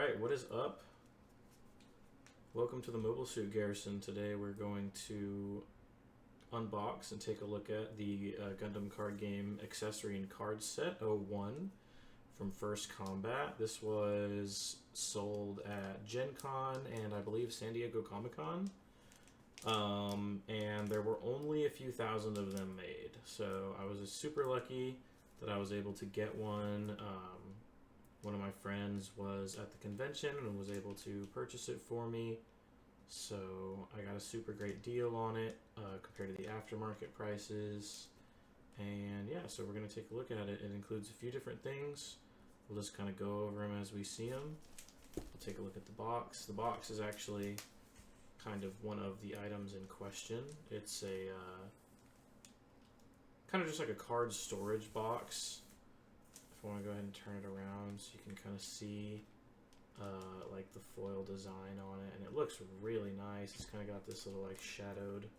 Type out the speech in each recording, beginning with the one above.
Alright, what is up? Welcome to the Mobile Suit Garrison. Today we're going to unbox and take a look at the Gundam Card Game Accessory and Card Set 01 from First Combat. This was sold at Gen Con and I believe San Diego Comic-Con. And there were only a few thousand of them made. So I was super lucky that I was able to get one. One of my friends was at the convention and was able to purchase it for me. So I got a super great deal on it compared to the aftermarket prices. And yeah, so we're going to take a look at it. It includes a few different things. We'll just kind of go over them as we see them. We'll take a look at the box. The box is actually kind of one of the items in question. It's a kind of just like a card storage box. If I want to go ahead and turn it around so you can kind of see like the foil design on it, and it looks really nice. It's kind of got this little like shadowed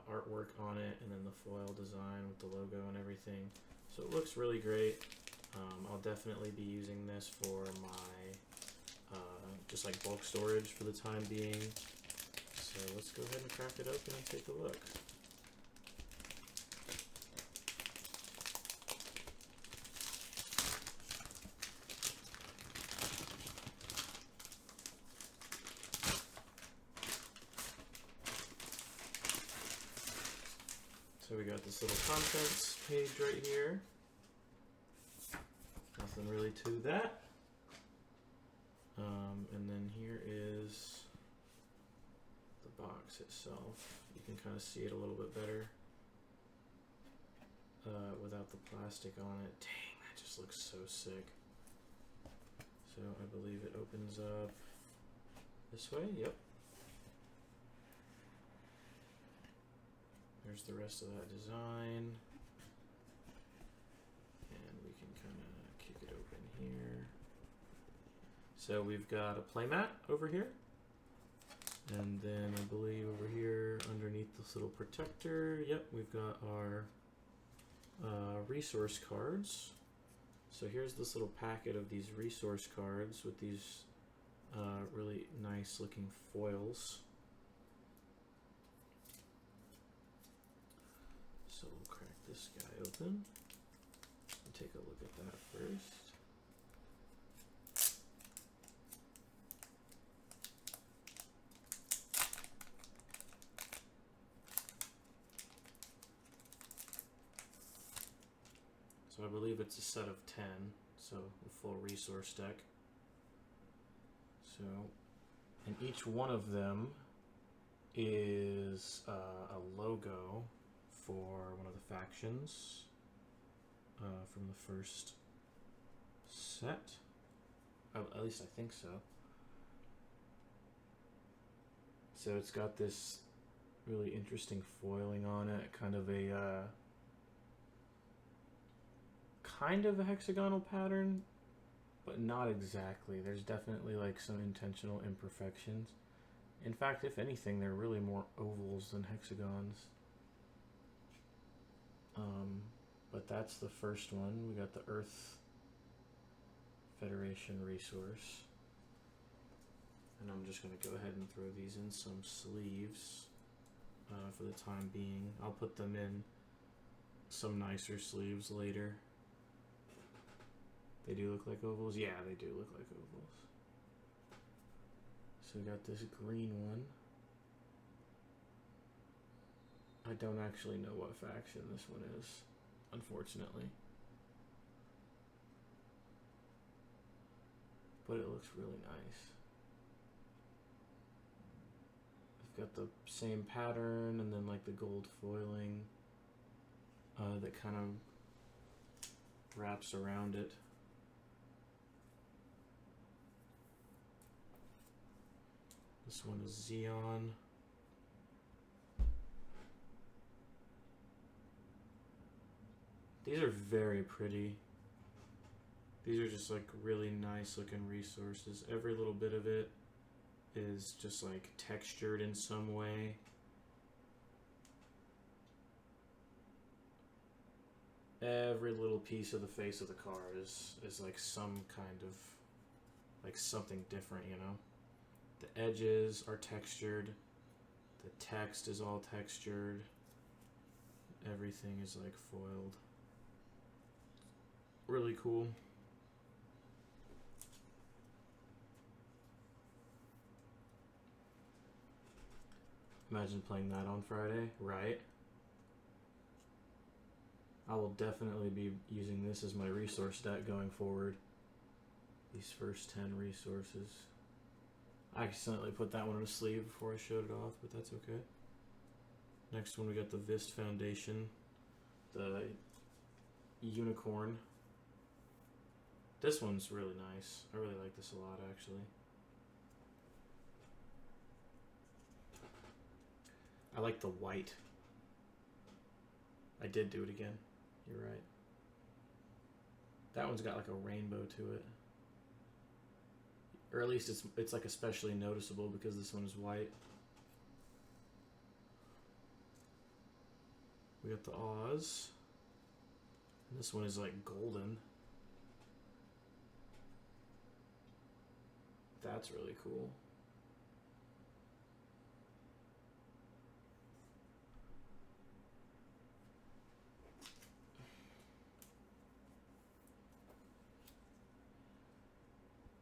artwork on it, and then the foil design with the logo and everything. So it looks really great. I'll definitely be using this for my just like bulk storage for the time being. So let's go ahead and crack it open and take a look. So we got this little contents page right here. Nothing really to that. And then here is the box itself. You can kind of see it a little bit better without the plastic on it. Dang, that just looks so sick. So I believe it opens up this way. Yep. There's the rest of that design. And we can kind of kick it open here. So we've got a playmat over here. And then I believe over here underneath this little protector, yep, we've got our resource cards. So here's this little packet of these resource cards with these really nice looking foils. So we'll crack this guy open and take a look at that first. So I believe it's a set of 10, so a full resource deck. So, and each one of them is a logo for one of the factions from the first set. At least I think so. So it's got this really interesting foiling on it, kind of a hexagonal pattern, but not exactly. There's definitely like some intentional imperfections. In fact, if anything, they're really more ovals than hexagons. But that's the first one. We got the Earth Federation resource. And I'm just going to go ahead and throw these in some sleeves for the time being. I'll put them in some nicer sleeves later. They do look like ovals? Yeah, they do look like ovals. So we got this green one. I don't actually know what faction this one is, unfortunately. But it looks really nice. I've got the same pattern and then like the gold foiling that kind of wraps around it. This one is Xeon. These are very pretty. These are just like really nice looking resources. Every little bit of it is just like textured in some way. Every little piece of the face of the car is like some kind of like something different, you know? The edges are textured. The text is all textured. Everything is like foiled. Really cool. Imagine playing that on Friday, right? I will definitely be using this as my resource deck going forward. These first 10 resources. I accidentally put that one in a sleeve before I showed it off, but that's okay. Next one, we got the Vist Foundation. The Unicorn. This one's really nice. I really like this a lot, actually. I like the white. I did do it again. You're right. That one's got like a rainbow to it. Or at least it's like especially noticeable because this one is white. We got the Oz. And this one is like golden. That's really cool.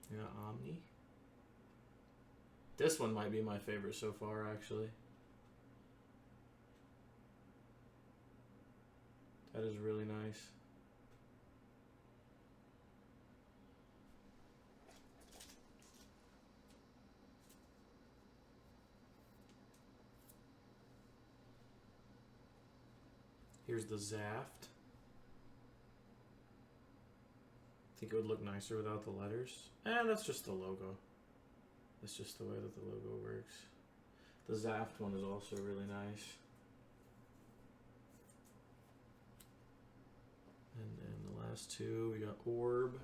Yeah, Omni. This one might be my favorite so far, actually. That is really nice. Here's the Zaft. Think it would look nicer without the letters. And that's just the logo. That's just the way that the logo works. The Zaft one is also really nice. And then the last two, we got Orb.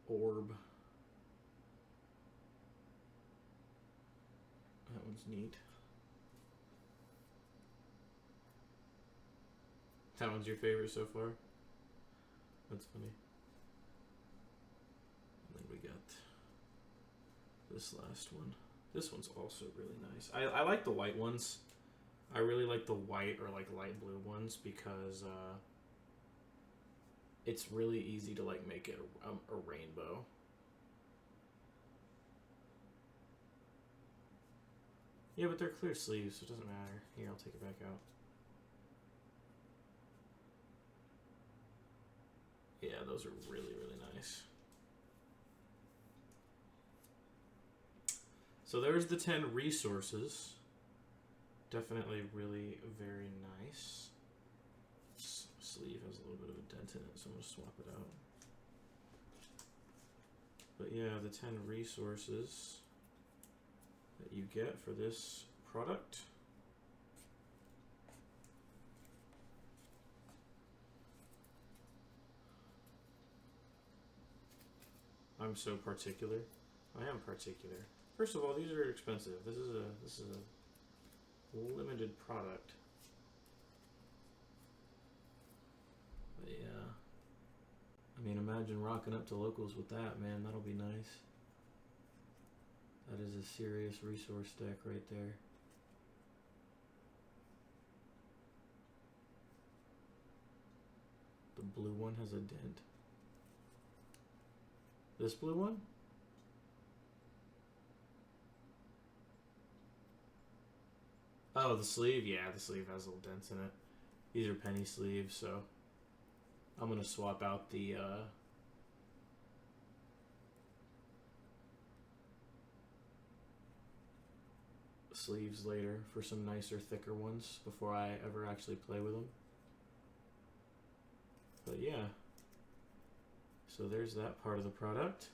Orb. That one's neat. That one's your favorite so far? That's funny. And then we got this last one. This one's also really nice. I like the white ones. I really like the white or like light blue ones because it's really easy to like make it a rainbow. Yeah, but they're clear sleeves, so it doesn't matter. Here, I'll take it back out. Yeah, those are really, really nice. So there's the 10 resources. Definitely really very nice. This sleeve has a little bit of a dent in it, so I'm going to swap it out. But yeah, the 10 resources that you get for this product. I'm so particular. I am particular. First of all, these are expensive. This is a limited product. But yeah. I mean, imagine rocking up to locals with that, man. That'll be nice. That is a serious resource deck right there. The blue one has a dent. This blue one? Oh, the sleeve? Yeah, the sleeve has little dents in it. These are penny sleeves, so I'm going to swap out the sleeves later for some nicer, thicker ones before I ever actually play with them. But yeah. So there's that part of the product.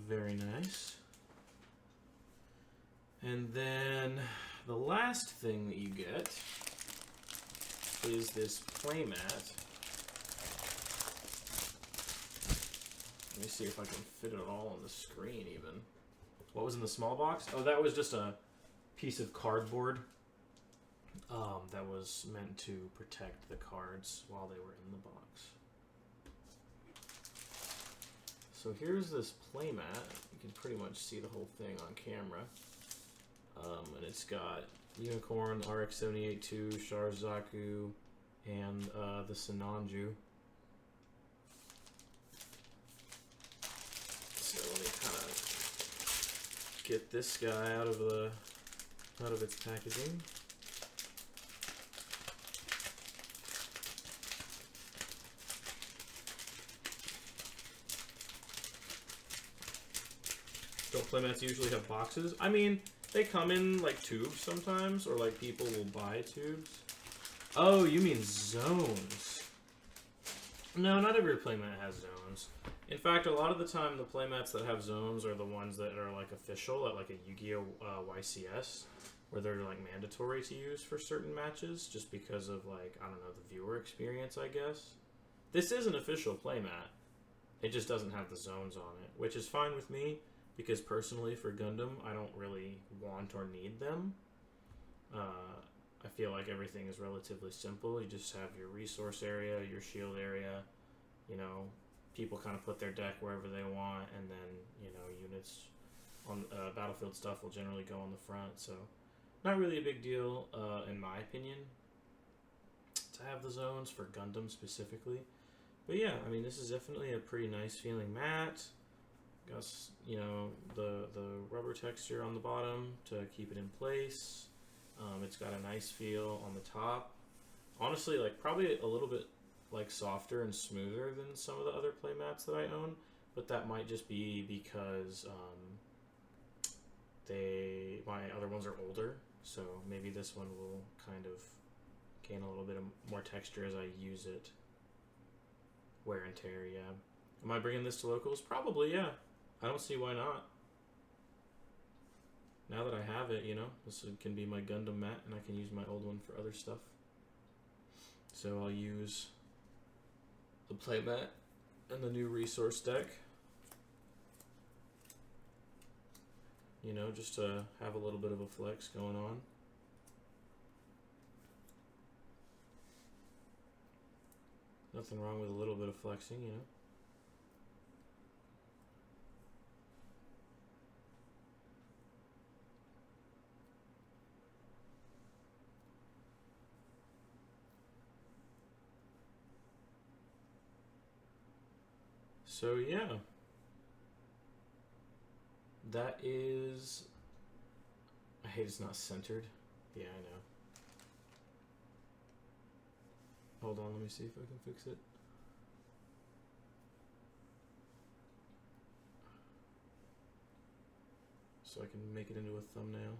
Very nice. And then the last thing that you get is this playmat. Let me see if I can fit it all on the screen even. What was in the small box? Oh, that was just a piece of cardboard. that was meant to protect the cards while they were in the box. So here's this playmat. You can pretty much see the whole thing on camera. And it's got Unicorn, RX-78-2, Sharzaku, and the Sinanju. So let me kind of get this guy out of its packaging. Don't playmats usually have boxes? I mean, they come in like tubes sometimes, or like people will buy tubes. Oh, you mean zones? No, not every playmat has zones. In fact, a lot of the time, the playmats that have zones are the ones that are like official at like a Yu-Gi-Oh! YCS, where they're like mandatory to use for certain matches, just because of like, I don't know, the viewer experience, I guess. This is an official playmat. It just doesn't have the zones on it, which is fine with me. Because personally, for Gundam, I don't really want or need them. I feel like everything is relatively simple. You just have your resource area, your shield area. You know, people kind of put their deck wherever they want, and then, you know, units on battlefield stuff will generally go on the front. So, not really a big deal, in my opinion, to have the zones for Gundam specifically. But yeah, I mean, this is definitely a pretty nice feeling mat. Got, you know, the rubber texture on the bottom to keep it in place. It's got a nice feel on the top. Honestly, like probably a little bit like softer and smoother than some of the other playmats that I own, but that might just be because my other ones are older, so maybe this one will kind of gain a little bit of more texture as I use it. Wear and tear, yeah. Am I bringing this to locals? Probably, yeah. I don't see why not. Now that I have it, you know, this can be my Gundam mat, and I can use my old one for other stuff. So I'll use the playmat and the new resource deck, you know, just to have a little bit of a flex going on. Nothing wrong with a little bit of flexing, you know. So yeah, that is, I hate it's not centered. Yeah, I know. Hold on, let me see if I can fix it. So I can make it into a thumbnail.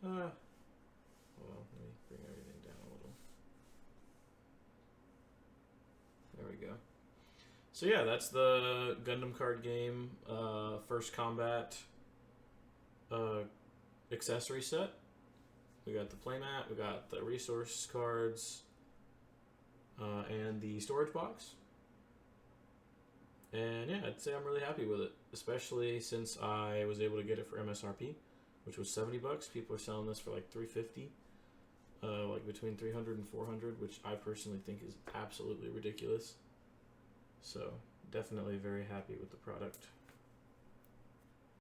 Hold on, let me bring everything down a little. There we go. So yeah, that's the Gundam Card Game First Combat accessory set. We got the playmat, we got the resource cards, and the storage box. And yeah, I'd say I'm really happy with it, especially since I was able to get it for MSRP, which was 70 bucks. People are selling this for like 350, like between 300 and 400, which I personally think is absolutely ridiculous. So definitely very happy with the product.